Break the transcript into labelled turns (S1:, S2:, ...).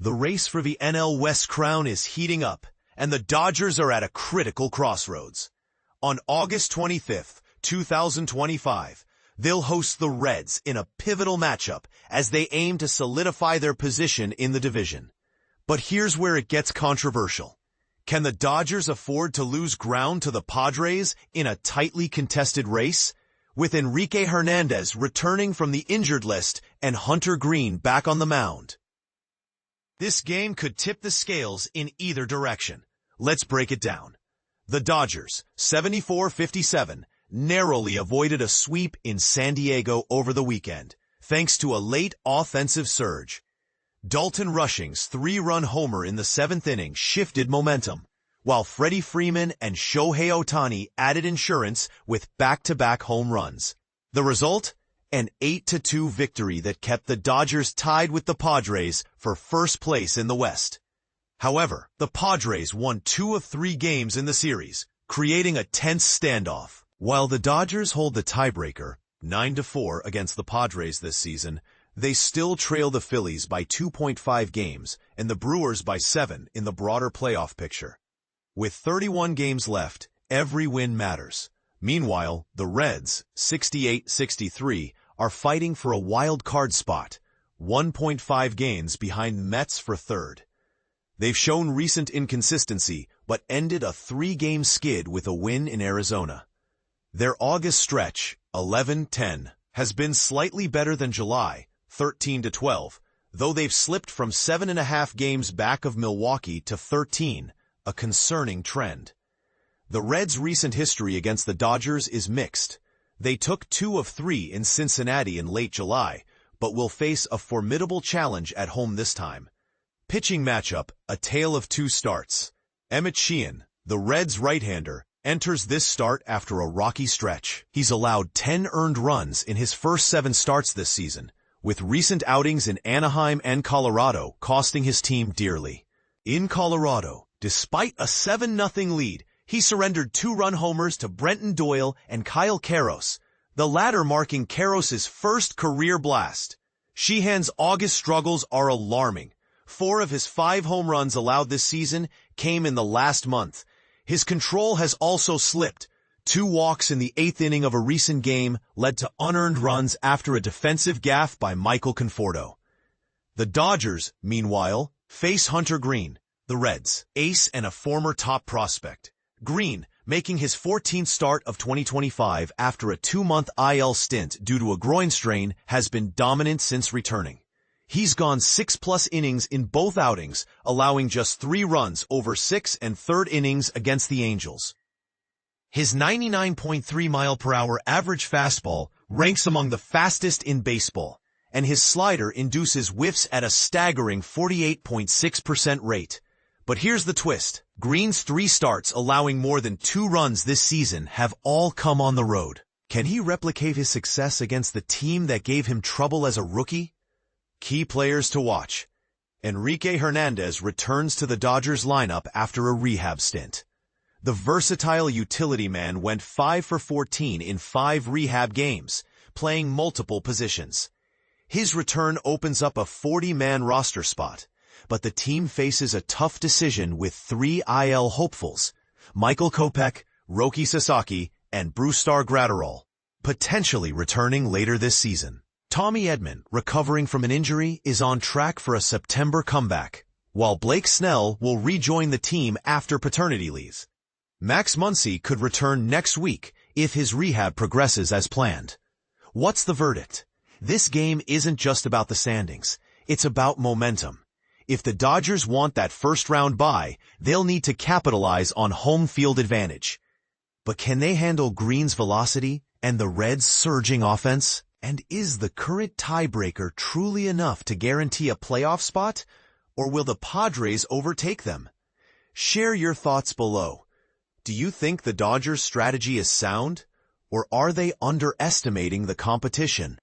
S1: The race for the NL West crown is heating up, and the Dodgers are at a critical crossroads. On August 25th, 2025, they'll host the Reds in a pivotal matchup as they aim to solidify their position in the division. But here's where it gets controversial. Can the Dodgers afford to lose ground to the Padres in a tightly contested race? With Enrique Hernandez returning from the injured list and Hunter Greene back on the mound. This game could tip the scales in either direction. Let's break it down. The Dodgers, 74-57, narrowly avoided a sweep in San Diego over the weekend, thanks to a late offensive surge. Dalton Rushing's three-run homer in the seventh inning shifted momentum, while Freddie Freeman and Shohei Ohtani added insurance with back-to-back home runs. The result? An 8-2 victory that kept the Dodgers tied with the Padres for first place in the West. However, the Padres won 2 of 3 games in the series, creating a tense standoff. While the Dodgers hold the tiebreaker, 9-4 against the Padres this season, they still trail the Phillies by 2.5 games and the Brewers by 7 in the broader playoff picture. With 31 games left, every win matters. Meanwhile, the Reds, 68-63, are fighting for a wild card spot, 1.5 games behind the Mets for third. They've shown recent inconsistency, but ended a 3-game skid with a win in Arizona. Their August stretch, 11-10, has been slightly better than July, 13-12, though they've slipped from 7.5 games back of Milwaukee to 13, a concerning trend. The Reds' recent history against the Dodgers is mixed. They took 2 of 3 in Cincinnati in late July, but will face a formidable challenge at home this time. Pitching matchup, a tale of 2 starts. Emmet Sheehan, the Reds' right-hander, enters this start after a rocky stretch. He's allowed 10 earned runs in his first 7 starts this season, with recent outings in Anaheim and Colorado costing his team dearly. In Colorado, despite a 7-0 lead, he surrendered 2-run homers to Brenton Doyle and Kyle Karros, the latter marking Karros' first career blast. Sheehan's August struggles are alarming. 4 of his 5 home runs allowed this season came in the last month. His control has also slipped. 2 walks in the 8th inning of a recent game led to unearned runs after a defensive gaffe by Michael Conforto. The Dodgers, meanwhile, face Hunter Greene, the Reds' ace and a former top prospect. Greene, making his 14th start of 2025 after a 2-month IL stint due to a groin strain, has been dominant since returning. He's gone 6+ innings in both outings, allowing just 3 runs over 6 1/3 innings against the Angels. His 99.3-mile-per-hour average fastball ranks among the fastest in baseball, and his slider induces whiffs at a staggering 48.6% rate. But here's the twist. Greene's 3 starts allowing more than 2 runs this season have all come on the road. Can he replicate his success against the team that gave him trouble as a rookie? Key players to watch. Enrique Hernandez returns to the Dodgers lineup after a rehab stint. The versatile utility man went 5 for 14 in 5 rehab games, playing multiple positions. His return opens up a 40-man roster spot, but the team faces a tough decision with 3 IL hopefuls, Michael Kopech, Roki Sasaki, and Brusdar Graterol, potentially returning later this season. Tommy Edman, recovering from an injury, is on track for a September comeback, while Blake Snell will rejoin the team after paternity leave. Max Muncy could return next week if his rehab progresses as planned. What's the verdict? This game isn't just about the standings, it's about momentum. If the Dodgers want that first-round bye, they'll need to capitalize on home field advantage. But can they handle Greene's velocity and the Reds' surging offense? And is the current tiebreaker truly enough to guarantee a playoff spot? Or will the Padres overtake them? Share your thoughts below. Do you think the Dodgers' strategy is sound? Or are they underestimating the competition?